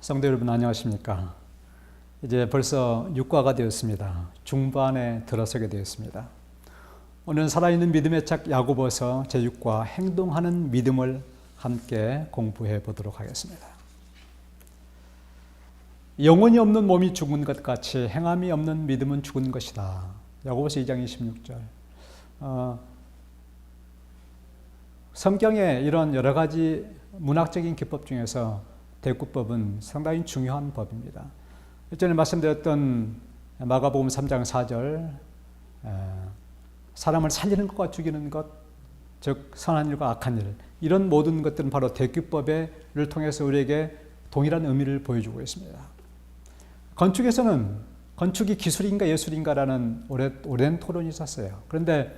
성도 여러분 안녕하십니까? 이제 벌써 육과가 되었습니다. 중반에 들어서게 되었습니다. 오늘 살아있는 믿음의 책 야고보서 제6과 행동하는 믿음을 함께 공부해 보도록 하겠습니다. 영혼이 없는 몸이 죽은 것 같이 행함이 없는 믿음은 죽은 것이다. 야고보서 2장 26절. 성경에 이런 여러 가지 문학적인 기법 중에서 대구법은 상당히 중요한 법입니다. 전에 말씀드렸던 마가복음 3장 4절 사람을 살리는 것과 죽이는 것, 즉 선한 일과 악한 일, 이런 모든 것들은 바로 대규법을 통해서 우리에게 동일한 의미를 보여주고 있습니다. 건축에서는 건축이 기술인가 예술인가라는 오랜 토론이 있었어요. 그런데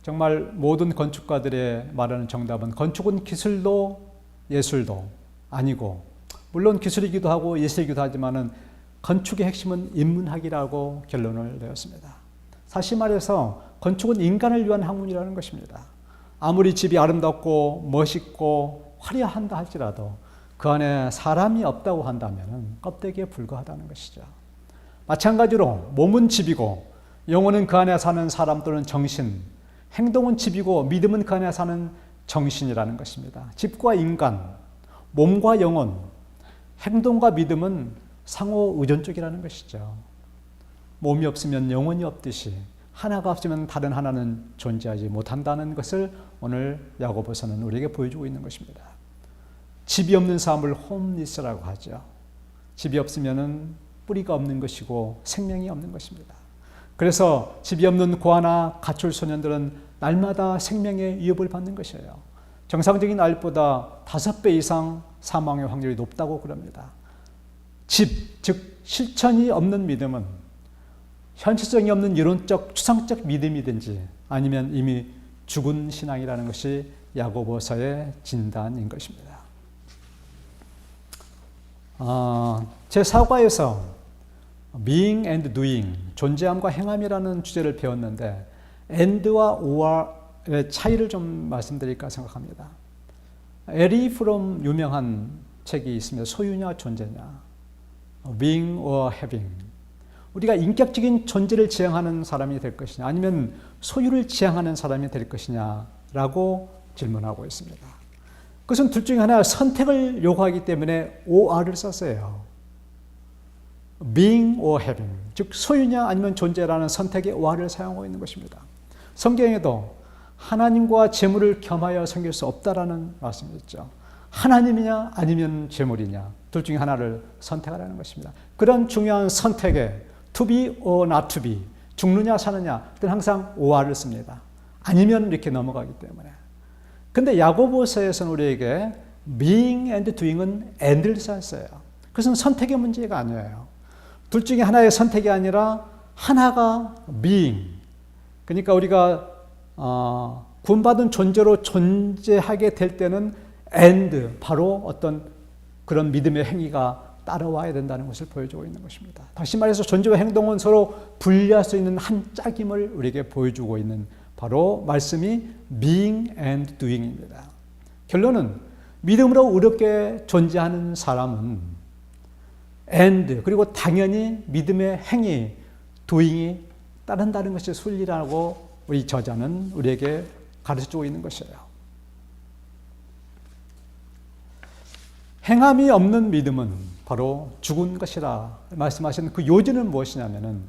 정말 모든 건축가들의 말하는 정답은 건축은 기술도 예술도 아니고, 물론 기술이기도 하고 예술이기도 하지만은 건축의 핵심은 인문학이라고 결론을 내었습니다. 사실 말해서 건축은 인간을 위한 학문이라는 것입니다. 아무리 집이 아름답고 멋있고 화려한다 할지라도 그 안에 사람이 없다고 한다면 껍데기에 불과하다는 것이죠. 마찬가지로 몸은 집이고 영혼은 그 안에 사는 사람 또는 정신, 행동은 집이고 믿음은 그 안에 사는 정신이라는 것입니다. 집과 인간, 몸과 영혼, 행동과 믿음은 상호 의존적이라는 것이죠. 몸이 없으면 영혼이 없듯이 하나가 없으면 다른 하나는 존재하지 못한다는 것을 오늘 야고보서는 우리에게 보여주고 있는 것입니다. 집이 없는 삶을 홈리스라고 하죠. 집이 없으면 뿌리가 없는 것이고 생명이 없는 것입니다. 그래서 집이 없는 고아나 가출 소년들은 날마다 생명의 위협을 받는 것이에요. 정상적인 날보다 5배 이상 사망의 확률이 높다고 그럽니다. 집, 즉 실천이 없는 믿음은 현실성이 없는 이론적 추상적 믿음이든지 아니면 이미 죽은 신앙이라는 것이 야고보서의 진단인 것입니다. 제4과에서 being and doing, 존재함과 행함이라는 주제를 배웠는데 and와 or의 차이를 좀 말씀드릴까 생각합니다. 에리 프롬 유명한 책이 있습니다. 소유냐 존재냐, being or having. 우리가 인격적인 존재를 지향하는 사람이 될 것이냐 아니면 소유를 지향하는 사람이 될 것이냐라고 질문하고 있습니다. 그것은 둘 중에 하나 선택을 요구하기 때문에 or를 썼어요. being or having, 즉 소유냐 아니면 존재라는 선택의 or를 사용하고 있는 것입니다. 성경에도 하나님과 재물을 겸하여 섬길 수 없다라는 말씀이 있죠. 하나님이냐 아니면 재물이냐, 둘 중에 하나를 선택하라는 것입니다. 그런 중요한 선택에 to be or not to be, 죽느냐 사느냐, 그때는 항상 or를 씁니다. 아니면 이렇게 넘어가기 때문에. 근데 야고보서에서는 우리에게 being and doing은 and를 썼어요. 그것은 선택의 문제가 아니에요. 둘 중에 하나의 선택이 아니라 하나가 being, 그러니까 우리가 구원받은 존재로 존재하게 될 때는 and, 바로 어떤 그런 믿음의 행위가 따라와야 된다는 것을 보여주고 있는 것입니다. 다시 말해서 존재와 행동은 서로 분리할 수 있는 한 짝임을 우리에게 보여주고 있는 바로 말씀이 being and doing입니다. 결론은 믿음으로 의롭게 존재하는 사람은 and, 그리고 당연히 믿음의 행위, doing이 따른다는 것이 순리라고 우리 저자는 우리에게 가르쳐주고 있는 것이에요. 행함이 없는 믿음은 바로 죽은 것이라 말씀하시는 그 요지는 무엇이냐면은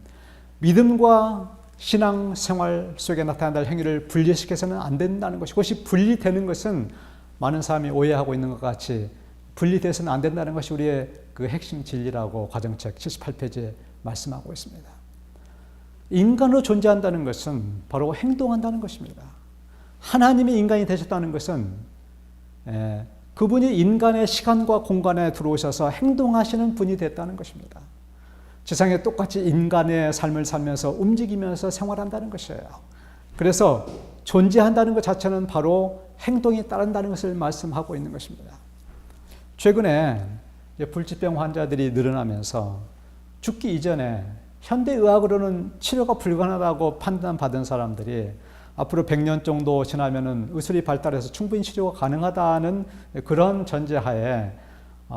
믿음과 신앙생활 속에 나타난다 행위를 분리시켜서는 안 된다는 것이, 그것이 분리되는 것은 많은 사람이 오해하고 있는 것 같이 분리돼서는 안 된다는 것이 우리의 그 핵심 진리라고 과정책 78페이지에 말씀하고 있습니다. 인간으로 존재한다는 것은 바로 행동한다는 것입니다. 하나님이 인간이 되셨다는 것은 그분이 인간의 시간과 공간에 들어오셔서 행동하시는 분이 됐다는 것입니다. 지상에 똑같이 인간의 삶을 살면서 움직이면서 생활한다는 것이에요. 그래서 존재한다는 것 자체는 바로 행동이 따른다는 것을 말씀하고 있는 것입니다. 최근에 불치병 환자들이 늘어나면서 죽기 이전에 현대의학으로는 치료가 불가능하다고 판단받은 사람들이 앞으로 100년 정도 지나면은 의술이 발달해서 충분히 치료가 가능하다는 그런 전제하에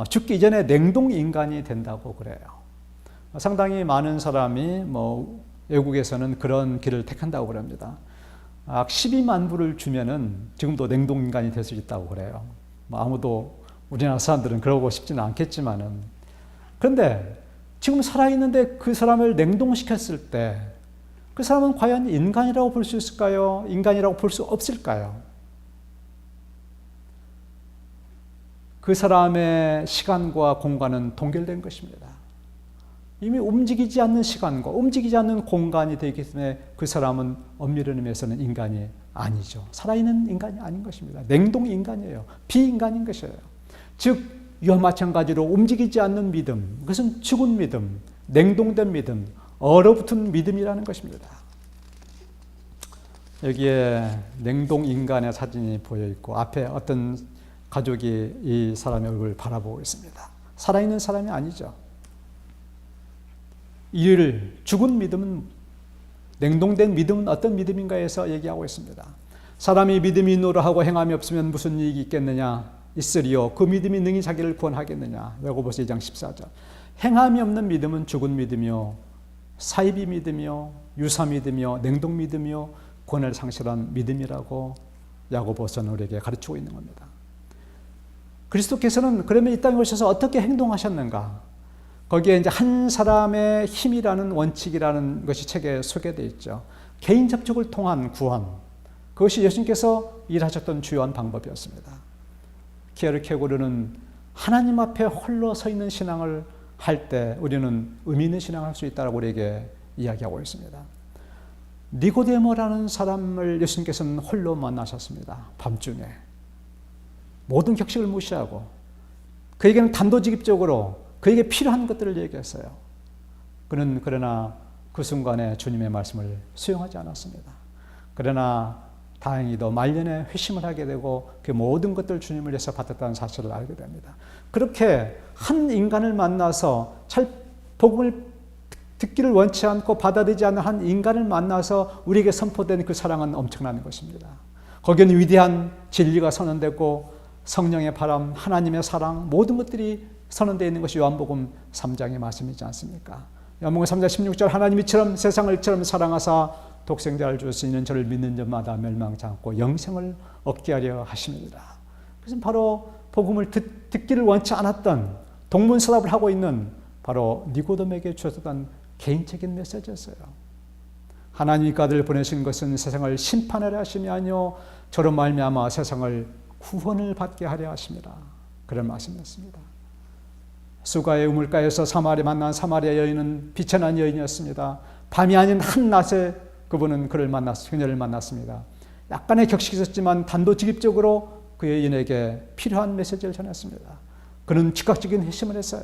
죽기 이전에 냉동 인간이 된다고 그래요. 상당히 많은 사람이 외국에서는 그런 길을 택한다고 그럽니다. 12만 불을 주면은 지금도 냉동 인간이 될 수 있다고 그래요. 아무도 우리나라 사람들은 그러고 싶지는 않겠지만은, 그런데 지금 살아있는데 그 사람을 냉동시켰을 때 그 사람은 과연 인간이라고 볼 수 있을까요? 인간이라고 볼 수 없을까요? 그 사람의 시간과 공간은 동결된 것입니다. 이미 움직이지 않는 시간과 움직이지 않는 공간이 되기 때문에 그 사람은 엄밀한 의미에서는 인간이 아니죠. 살아있는 인간이 아닌 것입니다. 냉동 인간이에요. 비인간인 것이에요. 즉 이와 마찬가지로 움직이지 않는 믿음, 그것은 죽은 믿음, 냉동된 믿음, 얼어붙은 믿음이라는 것입니다. 여기에 냉동 인간의 사진이 보여 있고 앞에 어떤 가족이 이 사람의 얼굴을 바라보고 있습니다. 살아있는 사람이 아니죠. 이를 죽은 믿음은, 냉동된 믿음은 어떤 믿음인가 해서 얘기하고 있습니다. 사람이 믿음이 있노라 하고 행함이 없으면 무슨 이익이 있겠느냐? 있으리요. 그 믿음이 능히 자기를 구원하겠느냐? 야고보서 2장 14절. 행함이 없는 믿음은 죽은 믿음이요, 사이비 믿음이요, 유사 믿음이요, 냉동 믿음이요, 구원을 상실한 믿음이라고 야고보서는 우리에게 가르치고 있는 겁니다. 그리스도께서는 그러면 이 땅에 오셔서 어떻게 행동하셨는가? 거기에 이제 한 사람의 힘이라는 원칙이라는 것이 책에 소개되어 있죠. 개인 접촉을 통한 구원. 그것이 예수님께서 일하셨던 주요한 방법이었습니다. 키에르케고르는 하나님 앞에 홀로 서 있는 신앙을 할 때 우리는 의미 있는 신앙을 할 수 있다고 우리에게 이야기하고 있습니다. 니고데모라는 사람을 예수님께서는 홀로 만나셨습니다. 밤중에. 모든 격식을 무시하고 그에게는 단도직입적으로 그에게 필요한 것들을 얘기했어요. 그는 그러나 그 순간에 주님의 말씀을 수용하지 않았습니다. 그러나 다행히도 말년에 회심을 하게 되고 그 모든 것들을 주님을 위해서 받았다는 사실을 알게 됩니다. 그렇게 한 인간을 만나서 복음을 듣기를 원치 않고 받아들이지 않는 한 인간을 만나서 우리에게 선포된 그 사랑은 엄청난 것입니다. 거기는 위대한 진리가 선언되고 성령의 바람, 하나님의 사랑, 모든 것들이 선언되어 있는 것이 요한복음 3장의 말씀이지 않습니까? 요한복음 3장 16절 하나님이 세상을 이처럼 사랑하사 독생자를 줄 수 있는 저를 믿는 자마다 멸망치 않고 영생을 얻게 하려 하십니다. 그것은 바로 복음을 듣기를 원치 않았던 동문서답을 하고 있는 바로 니고데모에게 주셨던 개인적인 메시지였어요. 하나님이 그아들을 보내신 것은 세상을 심판하려 하심이 아니요 저로 말미암아 세상을 구원을 받게 하려 하십니다. 그런 말씀이었습니다. 수가의 우물가에서 만난 사마리아 여인은 비천한 여인이었습니다. 밤이 아닌 한낮에 그녀를 만났습니다. 약간의 격식이 있었지만 단도직입적으로 그 여인에게 필요한 메시지를 전했습니다. 그는 즉각적인 회심을 했어요.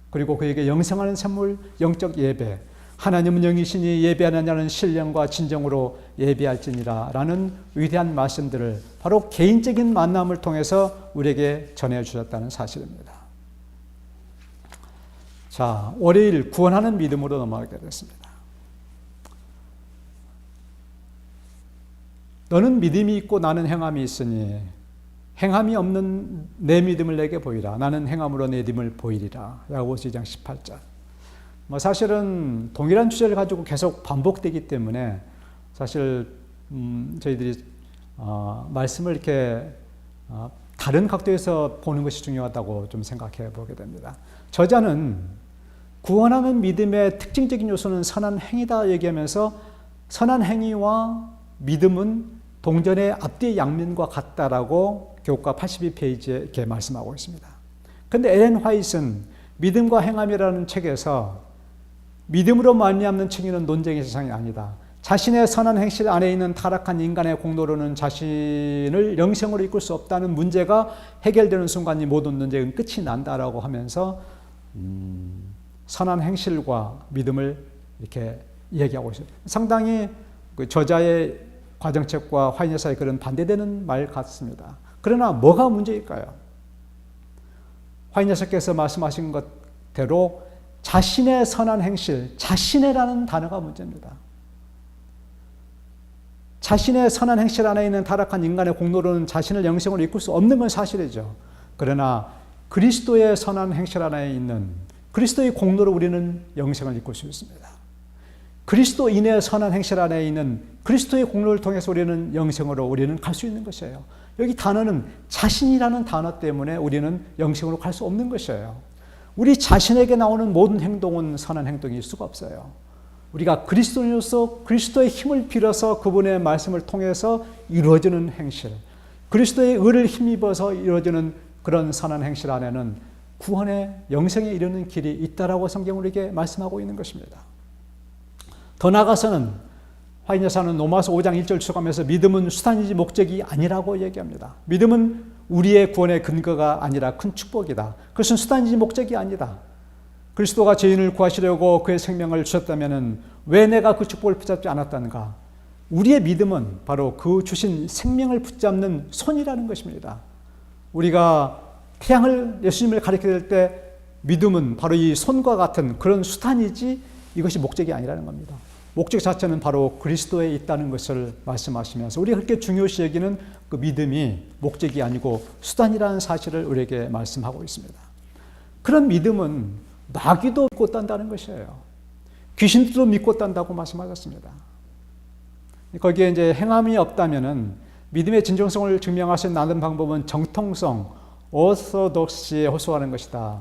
그리고 그에게 영생하는 샘물, 영적 예배, 하나님은 영이시니 예배하는 자는 신령과 진정으로 예배할지니라 라는 위대한 말씀들을 바로 개인적인 만남을 통해서 우리에게 전해주셨다는 사실입니다. 자, 월요일 구원하는 믿음으로 넘어가게 됐습니다. 너는 믿음이 있고 나는 행함이 있으니 행함이 없는 내 믿음을 내게 보이라. 나는 행함으로 내 믿음을 보이리라. 야고보서 2장 18절. 사실은 동일한 주제를 가지고 계속 반복되기 때문에 사실 저희들이 말씀을 이렇게 다른 각도에서 보는 것이 중요하다고 좀 생각해 보게 됩니다. 저자는 구원하는 믿음의 특징적인 요소는 선한 행위다 얘기하면서 선한 행위와 믿음은 동전의 앞뒤 양면과 같다라고 교과 82페이지에 이렇게 말씀하고 있습니다. 그런데 엘렌 화이트는 믿음과 행함이라는 책에서 믿음으로 말미암는 칭의는 논쟁의 세상이 아니다. 자신의 선한 행실 안에 있는 타락한 인간의 공로로는 자신을 영생으로 이끌 수 없다는 문제가 해결되는 순간 이 모든 논쟁은 끝이 난다라고 하면서 선한 행실과 믿음을 이렇게 얘기하고 있어요. 상당히 그 저자의 과정책과 화인여사의 글은 반대되는 말 같습니다. 그러나 뭐가 문제일까요? 화인여사께서 말씀하신 것대로 자신의 선한 행실, 자신의라는 단어가 문제입니다. 자신의 선한 행실 안에 있는 타락한 인간의 공로로는 자신을 영생으로 이끌 수 없는 건 사실이죠. 그러나 그리스도의 선한 행실 안에 있는 그리스도의 공로로 우리는 영생을 이끌 수 있습니다. 그리스도인의 선한 행실 안에 있는 그리스도의 공로를 통해서 우리는 영생으로 우리는 갈 수 있는 것이에요. 여기 단어는 자신이라는 단어 때문에 우리는 영생으로 갈 수 없는 것이에요. 우리 자신에게 나오는 모든 행동은 선한 행동일 수가 없어요. 우리가 그리스도인으로서 그리스도의 힘을 빌어서 그분의 말씀을 통해서 이루어지는 행실, 그리스도의 의를 힘입어서 이루어지는 그런 선한 행실 안에는 구원의 영생에 이르는 길이 있다라고 성경은 우리에게 말씀하고 있는 것입니다. 더 나아가서는 화인여사는 로마서 5장 1절 추가하면서 믿음은 수단이지 목적이 아니라고 얘기합니다. 믿음은 우리의 구원의 근거가 아니라 큰 축복이다. 그것은 수단이지 목적이 아니다. 그리스도가 죄인을 구하시려고 그의 생명을 주셨다면 왜 내가 그 축복을 붙잡지 않았던가? 우리의 믿음은 바로 그 주신 생명을 붙잡는 손이라는 것입니다. 우리가 태양을 예수님을 가리킬 때 믿음은 바로 이 손과 같은 그런 수단이지 이것이 목적이 아니라는 겁니다. 목적 자체는 바로 그리스도에 있다는 것을 말씀하시면서 우리가 그렇게 중요시 여기는 그 믿음이 목적이 아니고 수단이라는 사실을 우리에게 말씀하고 있습니다. 그런 믿음은 마귀도 믿고 딴다는 것이에요. 귀신도 믿고 딴다고 말씀하셨습니다. 거기에 이제 행함이 없다면은 믿음의 진정성을 증명할 수 있는 방법은 정통성, 오소독시에 호소하는 것이다.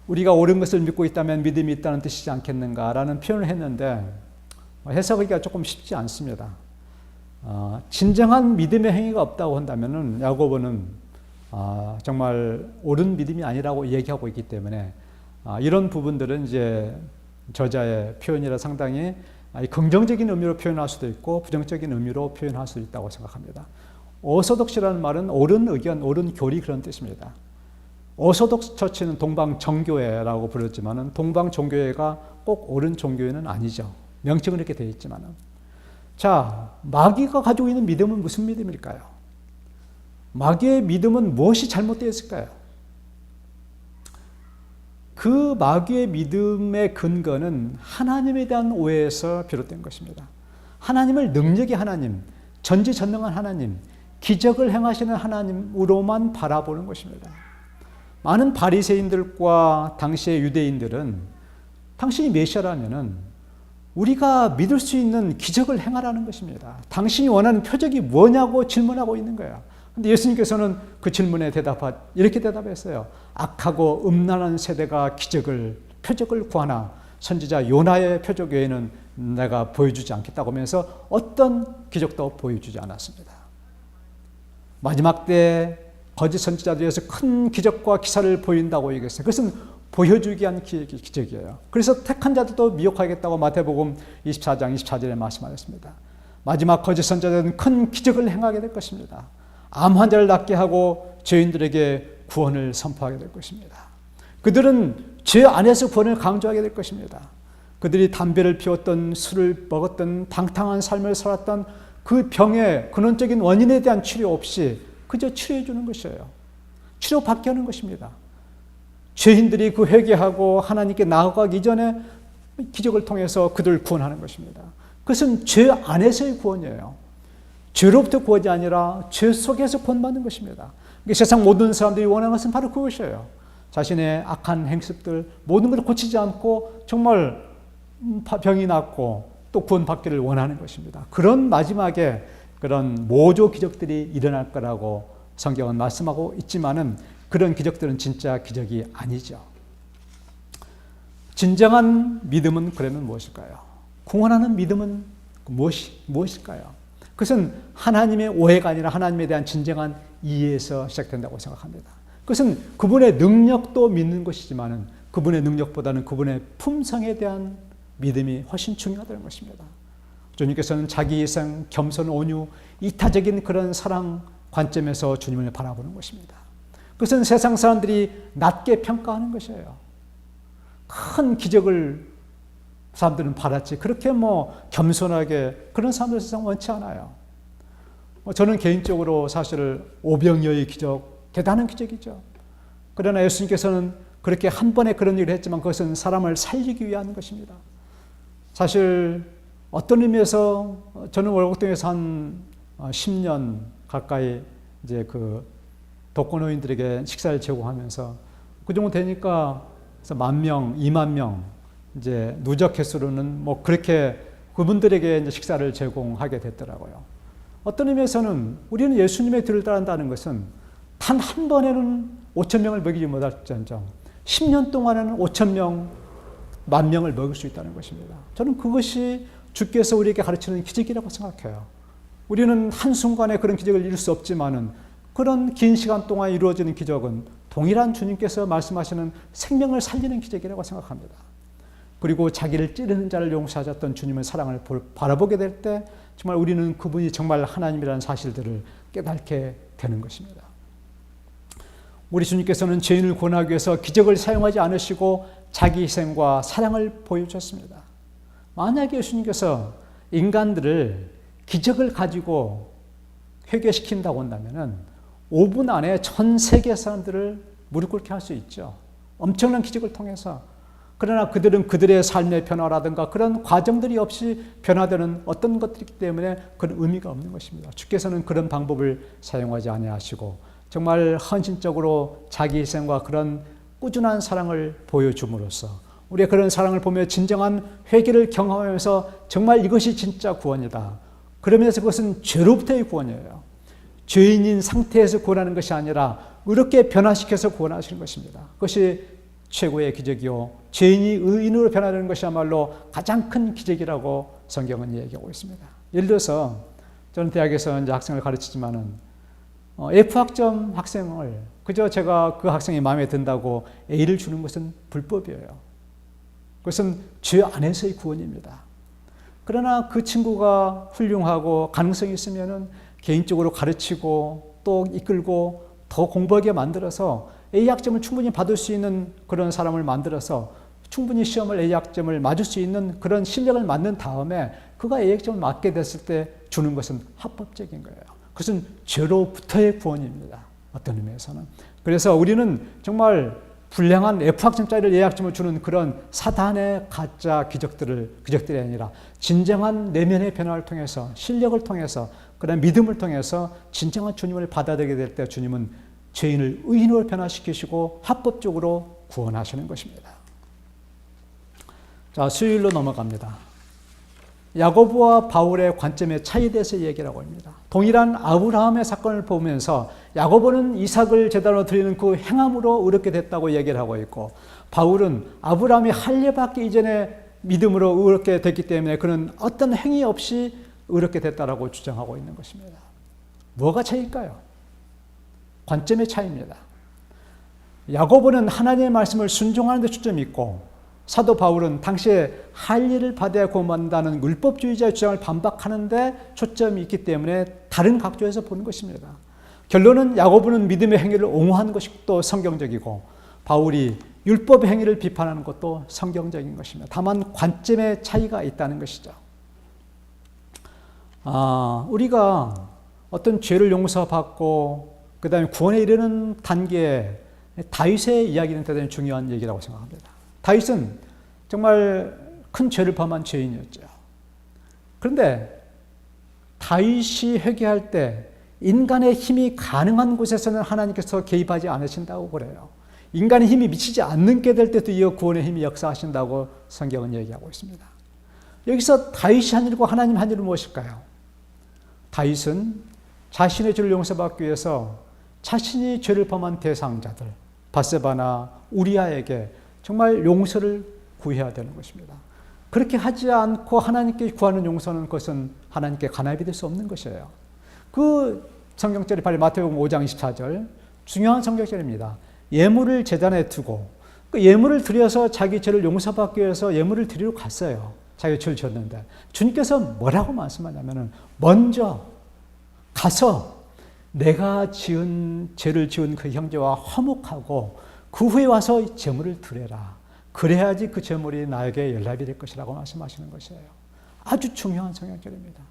우리가 옳은 것을 믿고 있다면 믿음이 있다는 뜻이지 않겠는가라는 표현을 했는데 해석하기가 조금 쉽지 않습니다. 진정한 믿음의 행위가 없다고 한다면은 야고보는 정말 옳은 믿음이 아니라고 얘기하고 있기 때문에 이런 부분들은 이제 저자의 표현이라 상당히 긍정적인 의미로 표현할 수도 있고 부정적인 의미로 표현할 수도 있다고 생각합니다. 오소독시라는 말은 옳은 의견, 옳은 교리 그런 뜻입니다. 오소독스 처치는 동방 정교회라고 부르지만은 동방 종교회가 꼭 옳은 종교회는 아니죠. 명칭은 이렇게 되어 있지만은. 자, 마귀가 가지고 있는 믿음은 무슨 믿음일까요? 마귀의 믿음은 무엇이 잘못되어 있을까요? 그 마귀의 믿음의 근거는 하나님에 대한 오해에서 비롯된 것입니다. 하나님을 능력의 하나님, 전지전능한 하나님, 기적을 행하시는 하나님으로만 바라보는 것입니다. 많은 바리새인들과 당시의 유대인들은 당신이 메시아라면은 우리가 믿을 수 있는 기적을 행하라는 것입니다. 당신이 원하는 표적이 뭐냐고 질문하고 있는 거야. 근데 예수님께서는 그 질문에 이렇게 대답했어요. 악하고 음란한 세대가 표적을 구하나 선지자 요나의 표적 외에는 내가 보여주지 않겠다고 하면서 어떤 기적도 보여주지 않았습니다. 마지막 때 거짓 선지자들에서 큰 기적과 기사를 보인다고 얘기했어요. 그것은 보여주기 위한 기적이에요. 그래서 택한 자들도 미혹하겠다고 마태복음 24장 24절에 말씀하셨습니다. 마지막 거짓 선지자들은 큰 기적을 행하게 될 것입니다. 암 환자를 낫게 하고 죄인들에게 구원을 선포하게 될 것입니다. 그들은 죄 안에서 구원을 강조하게 될 것입니다. 그들이 담배를 피웠던 술을 먹었던 방탕한 삶을 살았던 그 병의 근원적인 원인에 대한 치료 없이 그저 치료해 주는 것이에요. 치료받게 하는 것입니다. 죄인들이 그 회개하고 하나님께 나아가기 이전에 기적을 통해서 그들을 구원하는 것입니다. 그것은 죄 안에서의 구원이에요. 죄로부터 구원이 아니라 죄 속에서 구원받는 것입니다. 세상 모든 사람들이 원하는 것은 바로 그것이에요. 자신의 악한 행습들 모든 것을 고치지 않고 정말 병이 낫고 또 구원받기를 원하는 것입니다. 그런 마지막에 그런 모조 기적들이 일어날 거라고 성경은 말씀하고 있지만은 그런 기적들은 진짜 기적이 아니죠. 진정한 믿음은 그러면 무엇일까요? 구원하는 믿음은 무엇일까요? 그것은 하나님의 오해가 아니라 하나님에 대한 진정한 이해에서 시작된다고 생각합니다. 그것은 그분의 능력도 믿는 것이지만은 그분의 능력보다는 그분의 품성에 대한 믿음이 훨씬 중요하다는 것입니다. 주님께서는 자기 희생, 겸손, 온유, 이타적인 그런 사랑 관점에서 주님을 바라보는 것입니다. 그것은 세상 사람들이 낮게 평가하는 것이에요. 큰 기적을 사람들은 바랐지 그렇게 겸손하게 그런 사람들 세상 원치 않아요. 저는 개인적으로 사실 오병이어의 기적 대단한 기적이죠. 그러나 예수님께서는 그렇게 한 번에 그런 일을 했지만 그것은 사람을 살리기 위한 것입니다. 사실 어떤 의미에서 저는 월곡동에서 한 10년 가까이 이제 독거노인들에게 식사를 제공하면서 그 정도 되니까 10,000명, 20,000명 이제 누적 횟수로는 뭐 그렇게 그분들에게 이제 식사를 제공하게 됐더라고요. 어떤 의미에서는 우리는 예수님의 뒤를 따른다는 것은 단 한 번에는 5,000명을 먹이지 못할지언정 10년 동안에는 5,000명, 10,000명을 먹일 수 있다는 것입니다. 저는 그것이 주께서 우리에게 가르치는 기적이라고 생각해요. 우리는 한순간에 그런 기적을 이룰 수 없지만은 그런 긴 시간 동안 이루어지는 기적은 동일한 주님께서 말씀하시는 생명을 살리는 기적이라고 생각합니다. 그리고 자기를 찌르는 자를 용서하셨던 주님의 사랑을 바라보게 될 때 정말 우리는 그분이 정말 하나님이라는 사실들을 깨닫게 되는 것입니다. 우리 주님께서는 죄인을 구원하기 위해서 기적을 사용하지 않으시고 자기 희생과 사랑을 보여주셨습니다. 만약에 예수님께서 인간들을 기적을 가지고 회개시킨다고 한다면 5분 안에 전 세계 사람들을 무릎 꿇게 할 수 있죠. 엄청난 기적을 통해서. 그러나 그들은 그들의 삶의 변화라든가 그런 과정들이 없이 변화되는 어떤 것들이기 때문에 그런 의미가 없는 것입니다. 주께서는 그런 방법을 사용하지 아니하시고 정말 헌신적으로 자기 희생과 그런 꾸준한 사랑을 보여줌으로써 우리가 그런 사랑을 보며 진정한 회개를 경험하면서 정말 이것이 진짜 구원이다. 그러면서 그것은 죄로부터의 구원이에요. 죄인인 상태에서 구원하는 것이 아니라 의롭게 변화시켜서 구원하시는 것입니다. 그것이 최고의 기적이요 죄인이 의인으로 변화되는 것이야말로 가장 큰 기적이라고 성경은 얘기하고 있습니다. 예를 들어서 저는 대학에서 이제 학생을 가르치지만은 F학점 학생을 그저 제가 그 학생이 마음에 든다고 A를 주는 것은 불법이에요. 그것은 죄 안에서의 구원입니다. 그러나 그 친구가 훌륭하고 가능성이 있으면은 개인적으로 가르치고 또 이끌고 더 공부하게 만들어서 A학점을 충분히 받을 수 있는 그런 사람을 만들어서 충분히 시험을 A학점을 맞을 수 있는 그런 실력을 만든 다음에 그가 A학점을 맞게 됐을 때 주는 것은 합법적인 거예요. 그것은 죄로부터의 구원입니다. 어떤 의미에서는. 그래서 우리는 정말 불량한 F학점짜리를 A학점을 주는 그런 사단의 가짜 기적들이 아니라 진정한 내면의 변화를 통해서 실력을 통해서 그런 믿음을 통해서 진정한 주님을 받아들이게 될 때 주님은 죄인을 의인으로 변화시키시고 합법적으로 구원하시는 것입니다. 자, 수요일로 넘어갑니다. 야고보와 바울의 관점의 차이에 대해서 얘기를 하고 있습니다. 동일한 아브라함의 사건을 보면서 야고보는 이삭을 제단으로 드리는 그 행함으로 의롭게 됐다고 얘기를 하고 있고 바울은 아브라함이 할례받기 이전에 믿음으로 의롭게 됐기 때문에 그는 어떤 행위 없이 의롭게 됐다라고 주장하고 있는 것입니다. 뭐가 차이일까요? 관점의 차이입니다. 야고보는 하나님의 말씀을 순종하는 데 초점이 있고 사도 바울은 당시에 할례를 받아야 구원받는다는 율법주의자의 주장을 반박하는데 초점이 있기 때문에 다른 각도에서 보는 것입니다. 결론은 야고보는 믿음의 행위를 옹호하는 것이 또 성경적이고 바울이 율법의 행위를 비판하는 것도 성경적인 것입니다. 다만 관점의 차이가 있다는 것이죠. 우리가 어떤 죄를 용서받고 그 다음에 구원에 이르는 단계에 다윗의 이야기는 대단히 중요한 얘기라고 생각합니다. 다윗은 정말 큰 죄를 범한 죄인이었죠. 그런데 다윗이 회개할 때 인간의 힘이 가능한 곳에서는 하나님께서 개입하지 않으신다고 그래요. 인간의 힘이 미치지 않는 게 될 때도 이어 구원의 힘이 역사하신다고 성경은 얘기하고 있습니다. 여기서 다윗이 한 일과 하나님 한 일은 무엇일까요? 다윗은 자신의 죄를 용서받기 위해서 자신이 죄를 범한 대상자들 밧세바나 우리아에게 정말 용서를 구해야 되는 것입니다. 그렇게 하지 않고 하나님께 구하는 용서는 그것은 하나님께 간합이 될 수 없는 것이에요. 그 성경절이 바로 마태복음 5장 24절 중요한 성경절입니다. 예물을 제단에 두고 그 예물을 드려서 자기 죄를 용서받기 위해서 예물을 드리러 갔어요. 자기 죄를 지었는데 주님께서 뭐라고 말씀하냐면은 먼저 가서 내가 죄를 지은 그 형제와 화목하고 그 후에 와서 제물을 드려라. 그래야지 그 제물이 나에게 연락이 될 것이라고 말씀하시는 것이에요. 아주 중요한 성경절입니다.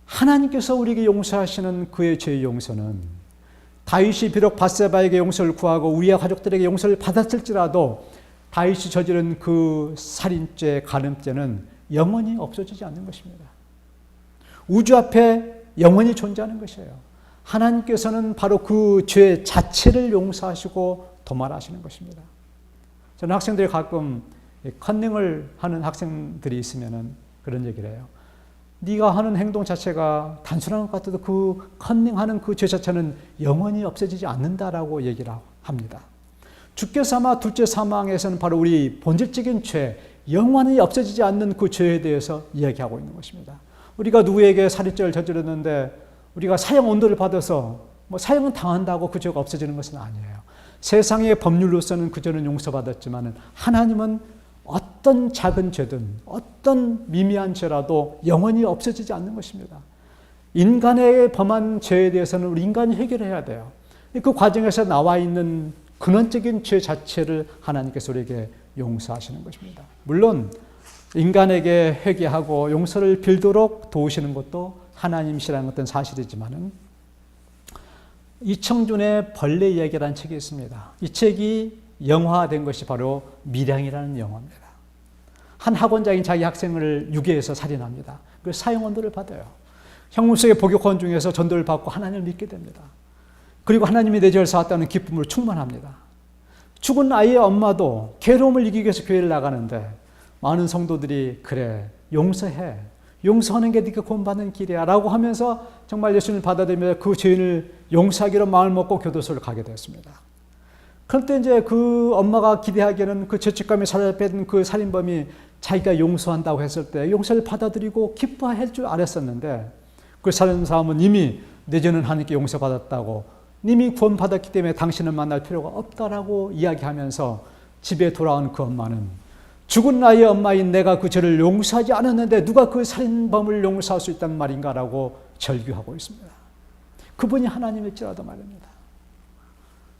하나님께서 우리에게 용서하시는 그의 죄의 용서는 다윗이 비록 밧세바에게 용서를 구하고 우리의 가족들에게 용서를 받았을지라도 다윗이 저지른 그 살인죄, 간음죄는 영원히 없어지지 않는 것입니다. 우주 앞에 영원히 존재하는 것이에요. 하나님께서는 바로 그 죄 자체를 용서하시고 도말하시는 것입니다. 저는 학생들이 가끔 컨닝을 하는 학생들이 있으면 그런 얘기를 해요. 네가 하는 행동 자체가 단순한 것 같아도 그 컨닝하는 그 죄 자체는 영원히 없어지지 않는다라고 얘기를 합니다. 주께 사마 둘째 사망에서는 바로 우리 본질적인 죄, 영원히 없어지지 않는 그 죄에 대해서 이야기하고 있는 것입니다. 우리가 누구에게 살인죄를 저질렀는데 우리가 사형 온도를 받아서 사형은 당한다고 그 죄가 없어지는 것은 아니에요. 세상의 법률로서는 그 죄는 용서받았지만 하나님은 어떤 작은 죄든 어떤 미미한 죄라도 영원히 없어지지 않는 것입니다. 인간의 범한 죄에 대해서는 우리 인간이 해결해야 돼요. 그 과정에서 나와 있는 근원적인 죄 자체를 하나님께서 우리에게 용서하시는 것입니다. 물론 인간에게 회개하고 용서를 빌도록 도우시는 것도 하나님이시라는 것은 사실이지만은 이청준의 벌레 이야기라는 책이 있습니다. 이 책이 영화된 것이 바로 밀양이라는 영화입니다. 한 학원장이 자기 학생을 유괴해서 살인합니다. 그 사형 언도를 받아요. 형문 속의 복역원 중에서 전도를 받고 하나님을 믿게 됩니다. 그리고 하나님이 내 죄를 사왔다는 기쁨으로 충만합니다. 죽은 아이의 엄마도 괴로움을 이기기 위해서 교회를 나가는데 많은 성도들이 그래 용서해. 용서하는 게 네가 구원받는 길이야 라고 하면서 정말 예수님을 받아들이며 그 죄인을 용서하기로 마음을 먹고 교도소를 가게 되었습니다. 그런데 이제 그 엄마가 기대하기에는 그 죄책감에 사로잡힌 그 살인범이 자기가 용서한다고 했을 때 용서를 받아들이고 기뻐할 줄 알았었는데 그 살인사람은 이미 내 죄는 하나님께 용서받았다고 이미 구원받았기 때문에 당신을 만날 필요가 없다라고 이야기하면서 집에 돌아온 그 엄마는 죽은 아이의 엄마인 내가 그 죄를 용서하지 않았는데 누가 그 살인범을 용서할 수 있단 말인가라고 절규하고 있습니다. 그분이 하나님일지라도 말입니다.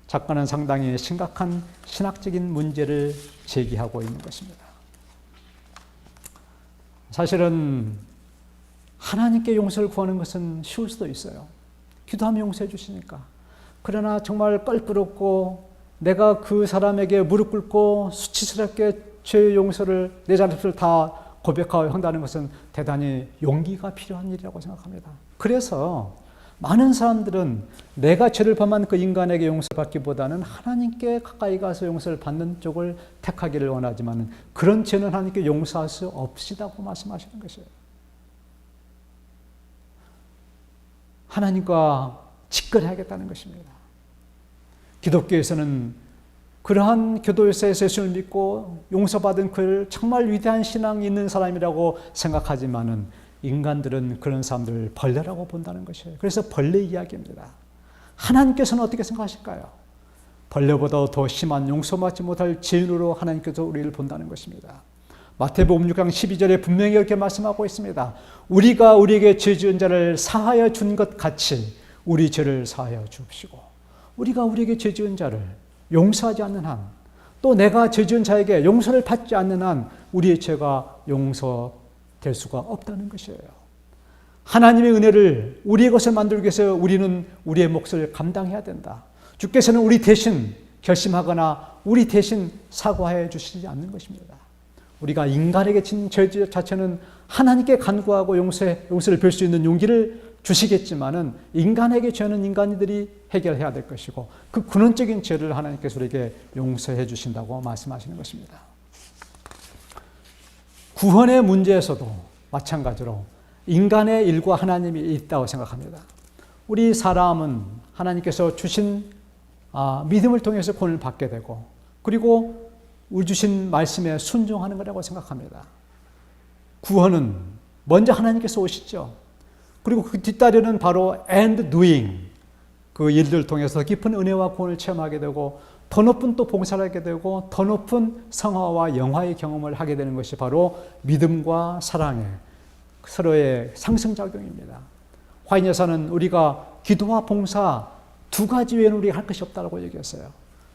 작가는 상당히 심각한 신학적인 문제를 제기하고 있는 것입니다. 사실은 하나님께 용서를 구하는 것은 쉬울 수도 있어요. 기도하면 용서해 주시니까. 그러나 정말 껄끄럽고 내가 그 사람에게 무릎 꿇고 수치스럽게 죄의 용서를 내 잘못을 다 고백하고 한다는 것은 대단히 용기가 필요한 일이라고 생각합니다. 그래서 많은 사람들은 내가 죄를 범한 그 인간에게 용서를 받기보다는 하나님께 가까이 가서 용서를 받는 쪽을 택하기를 원하지만 그런 죄는 하나님께 용서할 수 없시다고 말씀하시는 것이에요. 하나님과 직결해야겠다는 것입니다. 기독교에서는 그러한 교도에서 예수를 믿고 용서받은 그를 정말 위대한 신앙이 있는 사람이라고 생각하지만은 인간들은 그런 사람들을 벌레라고 본다는 것이에요. 그래서 벌레 이야기입니다. 하나님께서는 어떻게 생각하실까요? 벌레보다 더 심한 용서받지 못할 죄인으로 하나님께서 우리를 본다는 것입니다. 마태복음 6장 12절에 분명히 이렇게 말씀하고 있습니다. 우리가 우리에게 죄 지은 자를 사하여 준 것 같이 우리 죄를 사하여 주시고 우리가 우리에게 죄 지은 자를 용서하지 않는 한, 또 내가 죄 지은 자에게 용서를 받지 않는 한 우리의 죄가 용서될 수가 없다는 것이에요. 하나님의 은혜를 우리의 것을 만들기 위해서 우리는 우리의 몫을 감당해야 된다. 주께서는 우리 대신 결심하거나 우리 대신 사과해 주시지 않는 것입니다. 우리가 인간에게 진 죄 자체는 하나님께 간구하고 용서를 빌 수 있는 용기를 주시겠지만은 인간에게 죄는 인간들이 해결해야 될 것이고 그 근원적인 죄를 하나님께서 우리에게 용서해 주신다고 말씀하시는 것입니다. 구원의 문제에서도 마찬가지로 인간의 일과 하나님이 있다고 생각합니다. 우리 사람은 하나님께서 주신 믿음을 통해서 구원을 받게 되고 그리고 우리 주신 말씀에 순종하는 거라고 생각합니다. 구원은 먼저 하나님께서 오시죠. 그리고 그 뒤따르는 바로 and doing, 그 일들을 통해서 깊은 은혜와 구원을 체험하게 되고 더 높은 또 봉사를 하게 되고 더 높은 성화와 영화의 경험을 하게 되는 것이 바로 믿음과 사랑의 서로의 상승작용입니다. 화인 여사는 우리가 기도와 봉사 두 가지 외에는 우리가 할 것이 없다고 얘기했어요.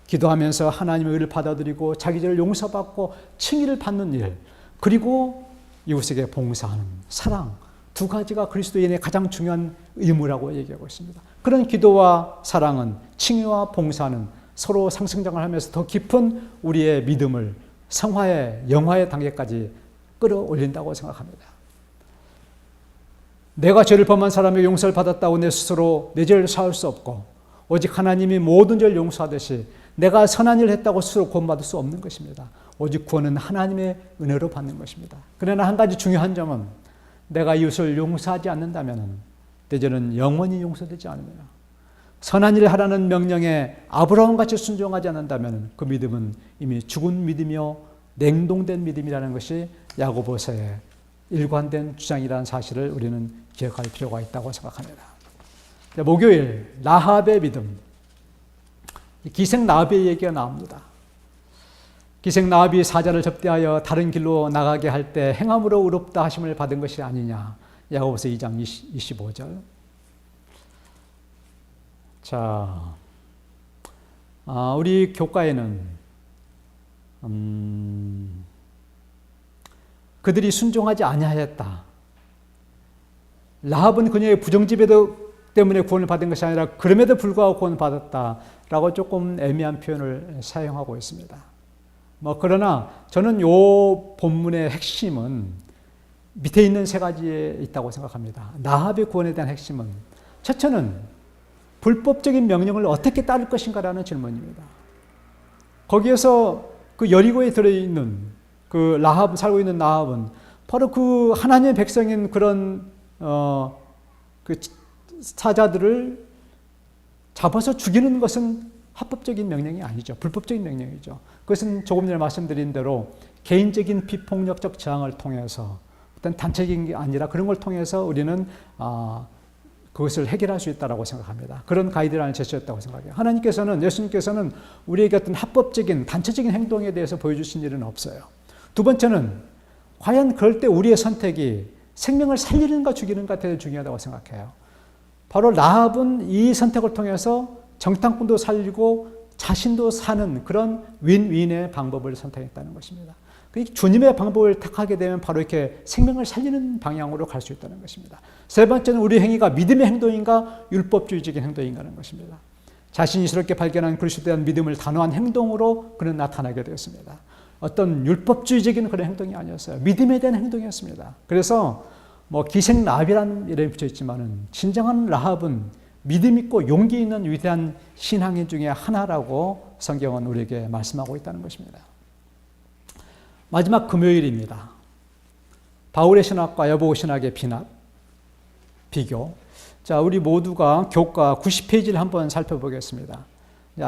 기도하면서 하나님의 의를 받아들이고 자기 죄를 용서받고 칭의를 받는 일, 그리고 이웃에게 봉사하는 사랑, 두 가지가 그리스도인의 가장 중요한 의무라고 얘기하고 있습니다. 그런 기도와 사랑은, 칭의와 봉사는 서로 상승장을 하면서 더 깊은 우리의 믿음을 성화의 영화의 단계까지 끌어올린다고 생각합니다. 내가 죄를 범한 사람의 용서를 받았다고 내 스스로 내 죄를 사할 수 없고 오직 하나님이 모든 죄를 용서하듯이 내가 선한 일을 했다고 스스로 구원받을 수 없는 것입니다. 오직 구원은 하나님의 은혜로 받는 것입니다. 그러나 한 가지 중요한 점은 내가 이웃을 용서하지 않는다면 내 죄는 영원히 용서되지 않으며 선한 일을 하라는 명령에 아브라함같이 순종하지 않는다면 그 믿음은 이미 죽은 믿음이요 냉동된 믿음이라는 것이 야고보서의 일관된 주장이라는 사실을 우리는 기억할 필요가 있다고 생각합니다. 목요일 라합의 믿음, 기생 라합의 얘기가 나옵니다. 기생 라합이 사자를 접대하여 다른 길로 나가게 할 때 행함으로 의롭다 하심을 받은 것이 아니냐. 야고보서 2장 25절. 자, 우리 교과에는 그들이 순종하지 아니하였다. 라합은 그녀의 부정지배 때문에 구원을 받은 것이 아니라 그럼에도 불구하고 구원을 받았다라고 조금 애매한 표현을 사용하고 있습니다. 그러나 저는 이 본문의 핵심은 밑에 있는 세 가지에 있다고 생각합니다. 라합의 구원에 대한 핵심은 첫째는 불법적인 명령을 어떻게 따를 것인가라는 질문입니다. 거기에서 그 여리고에 들어있는 그 라합, 살고 있는 라합은 바로 그 하나님의 백성인 그런 그 사자들을 잡아서 죽이는 것은 합법적인 명령이 아니죠. 불법적인 명령이죠. 그것은 조금 전에 말씀드린 대로 개인적인 비폭력적 저항을 통해서 어떤 단체적인 게 아니라 그런 걸 통해서 우리는 그것을 해결할 수 있다고 생각합니다. 그런 가이드라인을 제시했다고 생각해요. 하나님께서는, 예수님께서는 우리에게 어떤 합법적인 단체적인 행동에 대해서 보여주신 일은 없어요. 두 번째는 과연 그럴 때 우리의 선택이 생명을 살리는가 죽이는가 되게 중요하다고 생각해요. 바로 라합은 이 선택을 통해서 정탐꾼도 살리고 자신도 사는 그런 윈윈의 방법을 선택했다는 것입니다. 주님의 방법을 택하게 되면 바로 이렇게 생명을 살리는 방향으로 갈 수 있다는 것입니다. 세 번째는 우리 행위가 믿음의 행동인가 율법주의적인 행동인가는 것입니다. 자신이 스럽게 발견한 그리스도에 대한 믿음을 단호한 행동으로 그는 나타나게 되었습니다. 어떤 율법주의적인 그런 행동이 아니었어요. 믿음에 대한 행동이었습니다. 그래서 기생 라합이라는 이름이 붙여 있지만은 진정한 라합은 믿음 있고 용기 있는 위대한 신앙인 중에 하나라고 성경은 우리에게 말씀하고 있다는 것입니다. 마지막 금요일입니다. 바울의 신학과 야고보 신학의 비교. 자, 우리 모두가 교과 90페이지를 한번 살펴보겠습니다.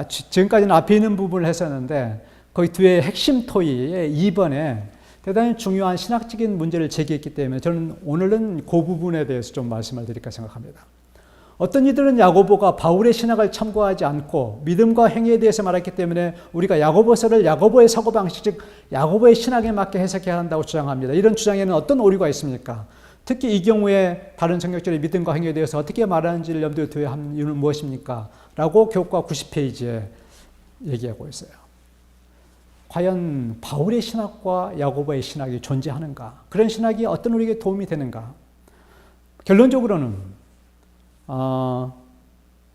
지금까지는 앞에 있는 부분을 했었는데 거기 뒤에 핵심 토의의 2번에 대단히 중요한 신학적인 문제를 제기했기 때문에 저는 오늘은 그 부분에 대해서 좀 말씀을 드릴까 생각합니다. 어떤 이들은 야고보가 바울의 신학을 참고하지 않고 믿음과 행위에 대해서 말했기 때문에 우리가 야고보서를 야고보의 사고방식, 즉 야고보의 신학에 맞게 해석해야 한다고 주장합니다. 이런 주장에는 어떤 오류가 있습니까? 특히 이 경우에 다른 성경절의 믿음과 행위에 대해서 어떻게 말하는지를 염두에 두어야 하는 이유는 무엇입니까? 라고 교과 90페이지에 얘기하고 있어요. 과연 바울의 신학과 야고보의 신학이 존재하는가? 그런 신학이 어떤 우리에게 도움이 되는가? 결론적으로는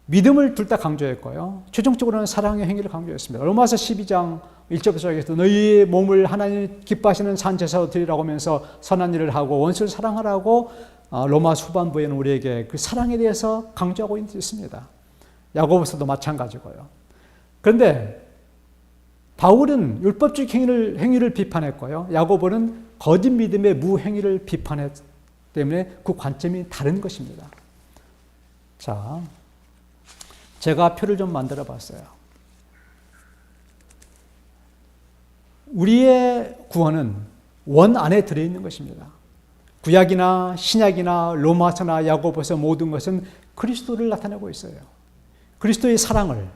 믿음을 둘 다 강조했고요. 최종적으로는 사랑의 행위를 강조했습니다. 로마서 12장 1절부터 너희의 몸을 하나님 기뻐하시는 산 제사로 드리라고 하면서 선한 일을 하고 원수를 사랑하라고 로마서 후반부에는 우리에게 그 사랑에 대해서 강조하고 있습니다. 야고보서도 마찬가지고요. 그런데 바울은 율법적 행위를 비판했고요. 야고보는 거짓 믿음의 무행위를 비판했기 때문에 그 관점이 다른 것입니다. 자, 제가 표를 좀 만들어 봤어요. 우리의 구원은 원 안에 들어있는 것입니다. 구약이나 신약이나 로마서나 야고보서 모든 것은 그리스도를 나타내고 있어요. 그리스도의 사랑을,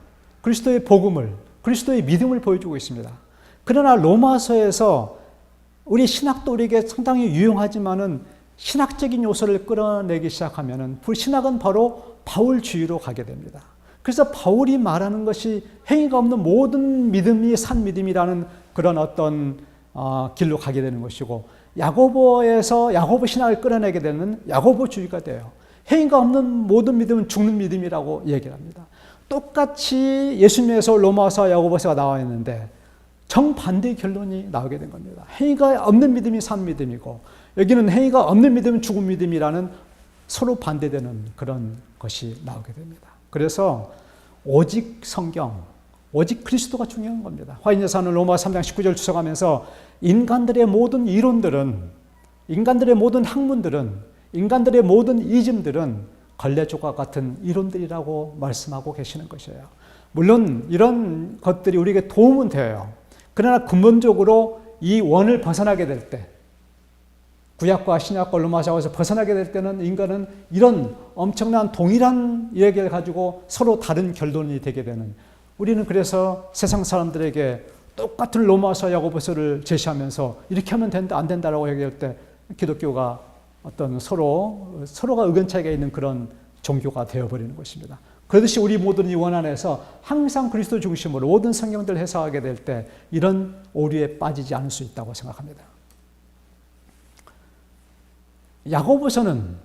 그리스도의 복음을, 그리스도의 믿음을 보여주고 있습니다. 그러나 로마서에서 우리 신학도 우리에게 상당히 유용하지만은 신학적인 요소를 끌어내기 시작하면은 그 신학은 바로 바울주의로 가게 됩니다. 그래서 바울이 말하는 것이 행위가 없는 모든 믿음이 산 믿음이라는 그런 어떤 길로 가게 되는 것이고, 야고보에서 야고보 신학을 끌어내게 되면 야고보주의가 돼요. 행위가 없는 모든 믿음은 죽는 믿음이라고 얘기를 합니다. 똑같이 예수님에서 로마서 야고보서가 나와 있는데 정반대의 결론이 나오게 된 겁니다. 행위가 없는 믿음이 산 믿음이고, 여기는 행위가 없는 믿음은 죽은 믿음이라는 서로 반대되는 그런 것이 나오게 됩니다. 그래서 오직 성경, 오직 그리스도가 중요한 겁니다. 화인여사는 로마 3장 19절 추석하면서 인간들의 모든 이론들은, 인간들의 모든 학문들은, 인간들의 모든 이즘들은 걸레조각 같은 이론들이라고 말씀하고 계시는 것이에요. 물론 이런 것들이 우리에게 도움은 돼요. 그러나 근본적으로 이 원을 벗어나게 될 때, 구약과 신약과 로마서에서 벗어나게 될 때는 인간은 이런 엄청난 동일한 이야기를 가지고 서로 다른 결론이 되게 되는, 우리는 그래서 세상 사람들에게 똑같은 로마서 야고보서를 제시하면서 이렇게 하면 된다 안 된다라고 얘기할 때 기독교가 어떤 서로가 의견 차이가 있는 그런 종교가 되어버리는 것입니다. 그렇듯이 우리 모든 이 원 안에서 항상 그리스도 중심으로 모든 성경들을 해석하게 될 때 이런 오류에 빠지지 않을 수 있다고 생각합니다. 야고보서는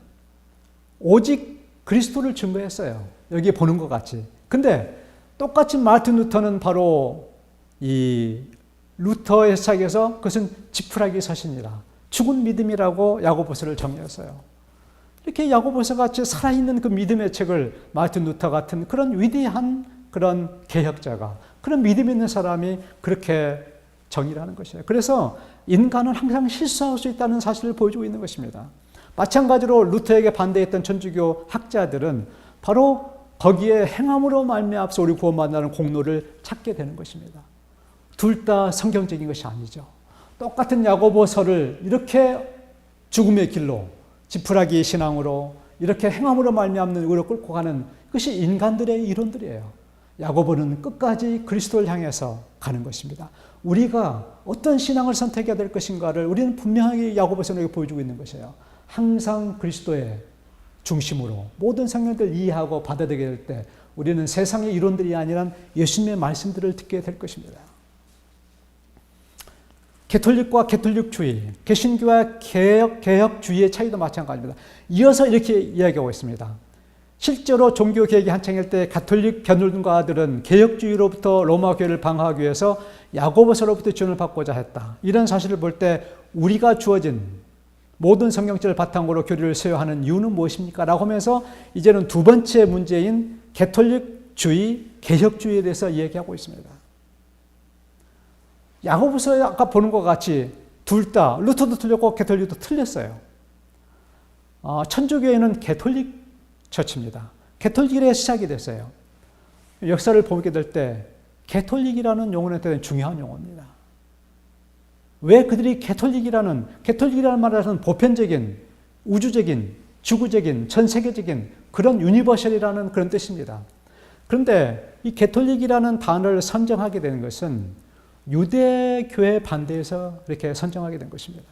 오직 그리스도를 증거했어요. 여기 보는 것 같이. 근데 똑같이 마틴 루터는 바로 이 루터의 시작에서 그것은 지푸라기 서신이라, 죽은 믿음이라고 야고보서를 정의했어요. 이렇게 야고보서 같이 살아있는 그 믿음의 책을 마틴 루터 같은 그런 위대한 그런 개혁자가, 그런 믿음 있는 사람이 그렇게 정의를 하는 것이에요. 그래서 인간은 항상 실수할 수 있다는 사실을 보여주고 있는 것입니다. 마찬가지로 루터에게 반대했던 천주교 학자들은 바로 거기에 행함으로 말미암아서 우리 구원받는 공로를 찾게 되는 것입니다. 둘 다 성경적인 것이 아니죠. 똑같은 야고보서를 이렇게 죽음의 길로, 지푸라기 신앙으로, 이렇게 행함으로 말미암는 의로 끌고 가는 것이 인간들의 이론들이에요. 야고보는 끝까지 그리스도를 향해서 가는 것입니다. 우리가 어떤 신앙을 선택해야 될 것인가를 우리는 분명하게 야고보서에게 보여주고 있는 것이에요. 항상 그리스도의 중심으로 모든 성경들을 이해하고 받아들이게 될 때 우리는 세상의 이론들이 아니라 예수님의 말씀들을 듣게 될 것입니다. 개톨릭과 개톨릭주의, 개신교와 개혁주의의 차이도 마찬가지입니다. 이어서 이렇게 이야기하고 있습니다. 실제로 종교개혁이 한창일 때 가톨릭 견론가들은 개혁주의로부터 로마 교회를 방어하기 위해서 야고보서로부터 지원을 받고자 했다. 이런 사실을 볼 때 우리가 주어진 모든 성경책을 바탕으로 교리를 세워하는 이유는 무엇입니까? 라고 하면서 이제는 두 번째 문제인 개톨릭주의, 개혁주의에 대해서 이야기하고 있습니다. 야고보서에 아까 보는 것 같이 둘 다 루터도 틀렸고 개톨릭도 틀렸어요. 천주교회는 개톨릭 처치입니다. 개톨릭에 시작이 됐어요. 역사를 보게 될 때 개톨릭이라는 용어는 되게 중요한 용어입니다. 왜 그들이 개톨릭이라는 말에서는 보편적인, 우주적인, 지구적인, 전 세계적인 그런 유니버셜이라는 그런 뜻입니다. 그런데 이 개톨릭이라는 단어를 선정하게 되는 것은 유대교회 반대해서 이렇게 선정하게 된 것입니다.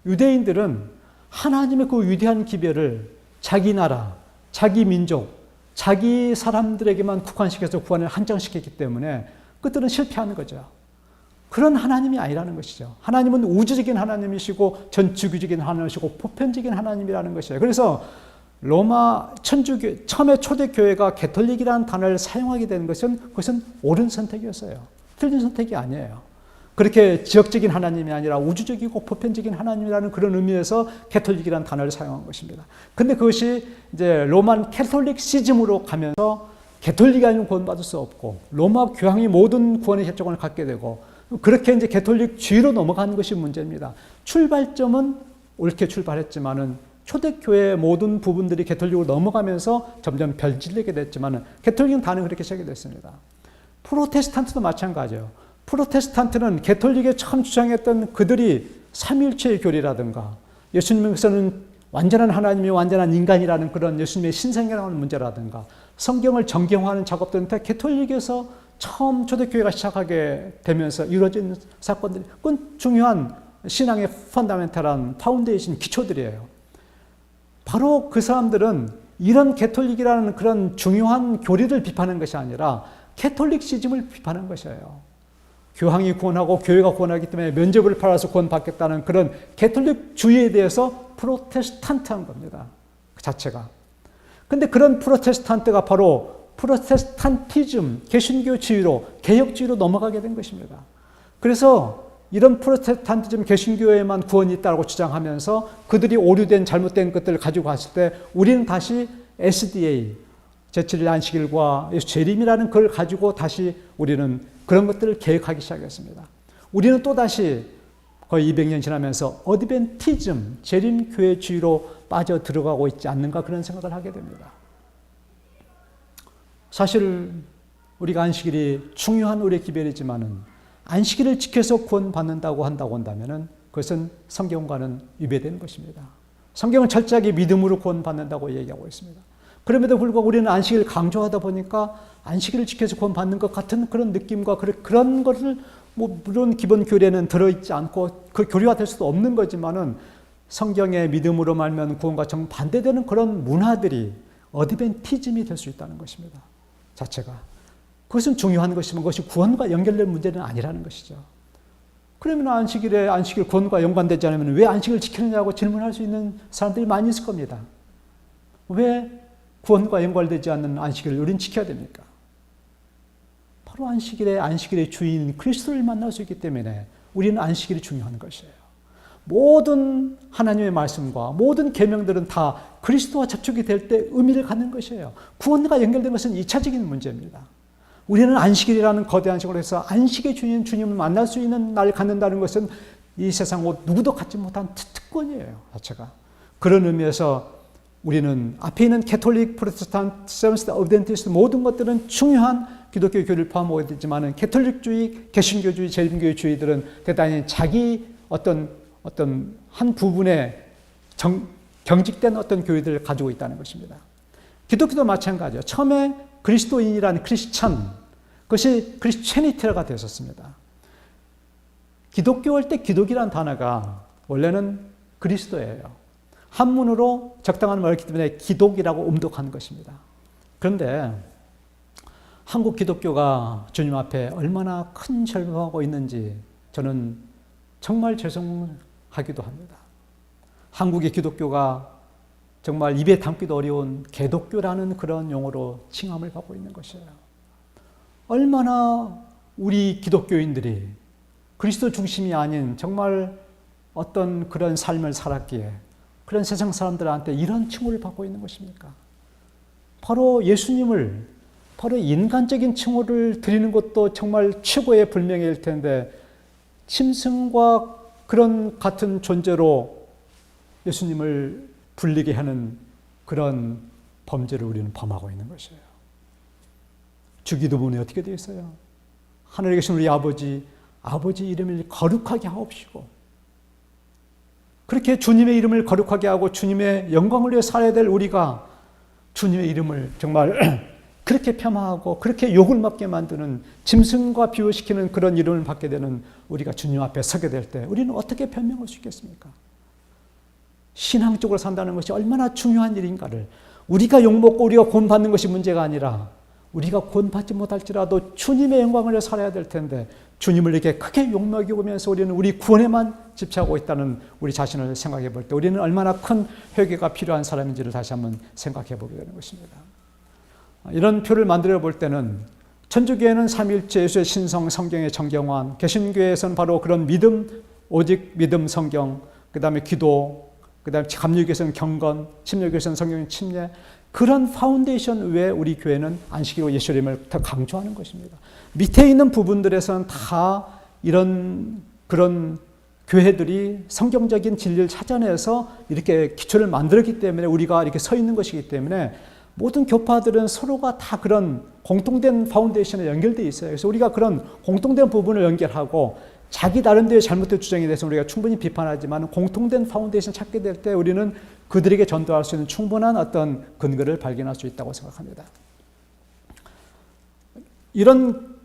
유대인들은 하나님의 그 위대한 기별을 자기 나라, 자기 민족, 자기 사람들에게만 국한시켜서 구원을 한정시켰기 때문에 그들은 실패하는 거죠. 그런 하나님이 아니라는 것이죠. 하나님은 우주적인 하나님이시고 전 지구적인 하나님이시고 보편적인 하나님이라는 것이에요. 그래서 로마 천주교 처음에 초대교회가 개톨릭이라는 단어를 사용하게 된 것은 그것은 옳은 선택이었어요. 틀린 선택이 아니에요. 그렇게 지역적인 하나님이 아니라 우주적이고 보편적인 하나님이라는 그런 의미에서 개톨릭이라는 단어를 사용한 것입니다. 근데 그것이 이제 로만 캐톨릭시즘으로 가면서 개톨릭이 아니면 구원받을 수 없고 로마 교황이 모든 구원의 결정권을 갖게 되고 그렇게 이제 개톨릭주의로 넘어가는 것이 문제입니다. 출발점은 옳게 출발했지만은 초대교회의 모든 부분들이 개톨릭으로 넘어가면서 점점 변질되게 됐지만은 개톨릭은 다는 그렇게 시작이 됐습니다. 프로테스탄트도 마찬가지예요. 프로테스탄트는 개톨릭에 처음 주장했던 그들이 삼위일체의 교리라든가 예수님께서는 완전한 하나님이 완전한 인간이라는 그런 예수님의 신생이라는 문제라든가 성경을 정경화하는 작업들은 다 개톨릭에서 처음 초대교회가 시작하게 되면서 이루어진 사건들이 그건 중요한 신앙의 펀다멘탈한 파운데이션 기초들이에요. 바로 그 사람들은 이런 개톨릭이라는 그런 중요한 교리를 비판하는 것이 아니라 캐톨릭시즘을 비판한 것이에요. 교황이 구원하고 교회가 구원하기 때문에 면죄부를 팔아서 구원받겠다는 그런 개톨릭주의에 대해서 프로테스탄트한 겁니다. 그 자체가. 근데 그런 프로테스탄트가 바로 프로테스탄티즘, 개신교주의로, 개혁주의로 넘어가게 된 것입니다. 그래서 이런 프로테스탄티즘 개신교에만 구원이 있다고 주장하면서 그들이 오류된 잘못된 것들을 가지고 갔을 때 우리는 다시 SDA, 제7일 안식일과 재림이라는 걸 가지고 다시 우리는 그런 것들을 계획하기 시작했습니다. 우리는 또다시 거의 200년 지나면서 어드벤티즘, 재림교회주의로 빠져 들어가고 있지 않는가 그런 생각을 하게 됩니다. 사실 우리가 안식일이 중요한 우리의 기별이지만은 안식일을 지켜서 구원받는다고 한다면 그것은 성경과는 위배되는 것입니다. 성경은 철저하게 믿음으로 구원받는다고 얘기하고 있습니다. 그럼에도 불구하고 우리는 안식일을 강조하다 보니까 안식일을 지켜서 구원받는 것 같은 그런 느낌과 그런 것을 물론 기본 교례는 들어있지 않고 그 교류화될 수도 없는 거지만은 성경의 믿음으로 말면 구원과 정반대되는 그런 문화들이 어드벤티즘이 될 수 있다는 것입니다. 자체가. 그것은 중요한 것이면 그것이 구원과 연결된 문제는 아니라는 것이죠. 그러면 안식일 구원과 연관되지 않으면 왜 안식을 지키느냐고 질문할 수 있는 사람들이 많이 있을 겁니다. 왜 구원과 연관되지 않는 안식일을 우리는 지켜야 됩니까? 바로 안식일의 주인 그리스도를 만날 수 있기 때문에 우리는 안식일이 중요한 것이에요. 모든 하나님의 말씀과 모든 계명들은 다 그리스도와 접촉이 될 때 의미를 갖는 것이에요. 구원과 연결된 것은 2차적인 문제입니다. 우리는 안식일이라는 거대한 식으로 해서 안식의 주인 주님을 만날 수 있는 날을 갖는다는 것은 이 세상 누구도 갖지 못한 특권이에요. 자체가. 그런 의미에서 우리는 앞에 있는 캐톨릭, 프로테스탄트, 세븐스 어드벤티스트 모든 것들은 중요한 기독교 교리를 포함하고 있지만 캐톨릭주의, 개신교주의, 재림교주의들은 대단히 자기 어떤 한 부분에 경직된 어떤 교리들을 가지고 있다는 것입니다. 기독교도 마찬가지예요. 처음에 그리스도인이라는 크리스찬, 그것이 크리스체니티가 되었습니다. 기독교 할 때 기독이라는 단어가 원래는 그리스도예요. 한문으로 적당한 말이기 때문에 기독이라고 음독한 것입니다. 그런데 한국 기독교가 주님 앞에 얼마나 큰 절망하고 있는지 저는 정말 죄송하기도 합니다. 한국의 기독교가 정말 입에 담기도 어려운 개독교라는 그런 용어로 칭함을 받고 있는 것이에요. 얼마나 우리 기독교인들이 그리스도 중심이 아닌 정말 어떤 그런 삶을 살았기에 그런 세상 사람들한테 이런 칭호를 받고 있는 것입니까? 바로 예수님을, 바로 인간적인 칭호를 드리는 것도 정말 최고의 불명예일 텐데 짐승과 그런 같은 존재로 예수님을 불리게 하는 그런 범죄를 우리는 범하고 있는 것이에요. 주기도문에 어떻게 되어 있어요? 하늘에 계신 우리 아버지 이름을 거룩하게 하옵시고 그렇게 주님의 이름을 거룩하게 하고 주님의 영광을 위해 살아야 될 우리가 주님의 이름을 정말 그렇게 폄하하고 그렇게 욕을 먹게 만드는 짐승과 비유시키는 그런 이름을 받게 되는 우리가 주님 앞에 서게 될 때 우리는 어떻게 변명할 수 있겠습니까? 신앙적으로 산다는 것이 얼마나 중요한 일인가를 우리가 욕먹고 우리가 구원받는 것이 문제가 아니라 우리가 구원받지 못할지라도 주님의 영광을 위해 살아야 될 텐데 주님을 이렇게 크게 욕먹이면서 우리는 우리 구원에만 집착하고 있다는 우리 자신을 생각해 볼 때 우리는 얼마나 큰 회개가 필요한 사람인지를 다시 한번 생각해 보게 되는 것입니다. 이런 표를 만들어 볼 때는 천주교회는 삼위일체 예수의 신성, 성경의 정경환, 개신교회에서는 바로 그런 믿음, 오직 믿음 성경, 그 다음에 기도, 그 다음에 감리교에서는 경건, 침례교에서는 성경의 침례, 그런 파운데이션 외에 우리 교회는 안식일과 예수님을 더 강조하는 것입니다. 밑에 있는 부분들에서는 다 이런 그런 교회들이 성경적인 진리를 찾아내서 이렇게 기초를 만들었기 때문에 우리가 이렇게 서 있는 것이기 때문에 모든 교파들은 서로가 다 그런 공통된 파운데이션에 연결되어 있어요. 그래서 우리가 그런 공통된 부분을 연결하고 자기 나름대로의 잘못된 주장에 대해서 우리가 충분히 비판하지만 공통된 파운데이션 찾게 될 때 우리는 그들에게 전도할 수 있는 충분한 어떤 근거를 발견할 수 있다고 생각합니다. 이런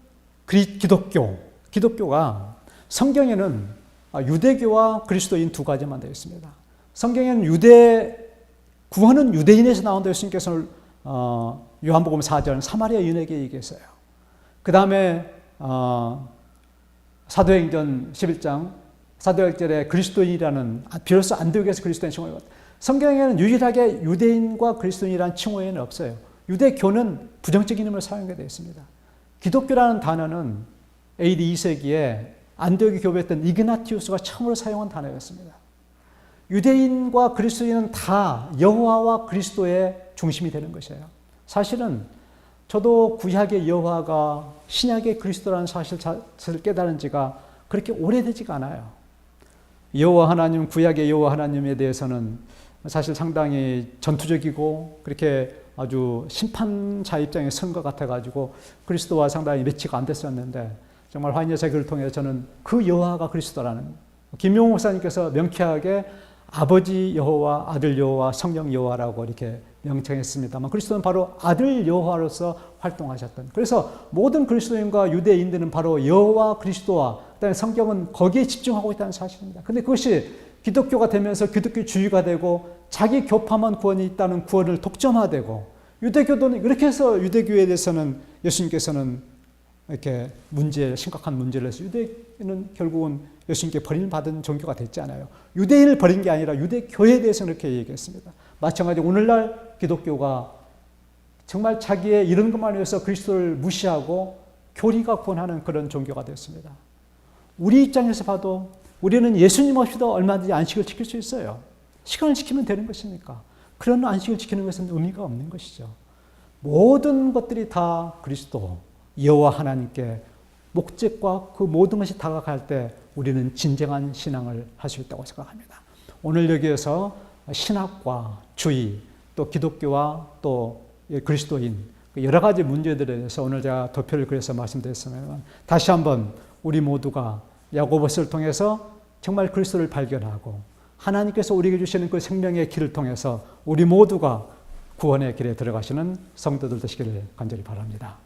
기독교가 성경에는 유대교와 그리스도인 두 가지만 되어 있습니다. 성경에는 구원은 유대인에서 나온다 예수님께서는 요한복음 4절 사마리아 여인에게 얘기했어요. 그 다음에 사도행전 11장 사도행전에 그리스도인이라는 비로소 안디옥에서 그리스도인 칭호가 성경에는 유일하게 유대인과 그리스도인이라는 칭호에는 없어요. 유대교는 부정적인 힘을 사용하게 되어 있습니다. 기독교라는 단어는 AD 2세기에 안디옥의 교배였던 이그나티우스가 처음으로 사용한 단어였습니다. 유대인과 그리스도인은 다 여호와와 그리스도의 중심이 되는 것이에요. 사실은 저도 구약의 여호와가 신약의 그리스도라는 사실을 깨달은 지가 그렇게 오래되지가 않아요. 여호와 하나님, 구약의 여호와 하나님에 대해서는 사실 상당히 전투적이고 그렇게 아주 심판자 입장에 선 것 같아가지고 그리스도와 상당히 매치가 안 됐었는데, 정말 화인의 세계를 통해 저는 그 여호와가 그리스도라는, 김용호 목사님께서 명쾌하게 아버지 여호와, 아들 여호와, 성령 여호와라고 이렇게 명칭했습니다만, 그리스도는 바로 아들 여호와로서 활동하셨던, 그래서 모든 그리스도인과 유대인들은 바로 여호와 그리스도와 그다음에 성경은 거기에 집중하고 있다는 사실입니다. 근데 그것이 기독교가 되면서 기독교주의가 되고 자기 교파만 구원이 있다는 구원을 독점화되고, 유대교도는 이렇게 해서 유대교에 대해서는 예수님께서는 이렇게 심각한 문제를 해서 유대인은 결국은 예수님께 버림받은 종교가 됐지 않아요. 유대인을 버린 게 아니라 유대교에 대해서 그렇게 얘기했습니다. 마찬가지로 오늘날 기독교가 정말 자기의 이런 것만 위해서 그리스도를 무시하고 교리가 구원하는 그런 종교가 됐습니다. 우리 입장에서 봐도 우리는 예수님 없이도 얼마든지 안식을 지킬 수 있어요. 시간을 지키면 되는 것입니까? 그런 안식을 지키는 것은 의미가 없는 것이죠. 모든 것들이 다 그리스도, 여호와 하나님께 목적과 그 모든 것이 다가갈 때 우리는 진정한 신앙을 할 수 있다고 생각합니다. 오늘 여기에서 신학과 주의, 또 기독교와 또 그리스도인 여러 가지 문제들에 대해서 오늘 제가 도표를 그려서 말씀드렸습니다만, 다시 한번 우리 모두가 야고보서를 통해서 정말 그리스도를 발견하고 하나님께서 우리에게 주시는 그 생명의 길을 통해서 우리 모두가 구원의 길에 들어가시는 성도들 되시기를 간절히 바랍니다.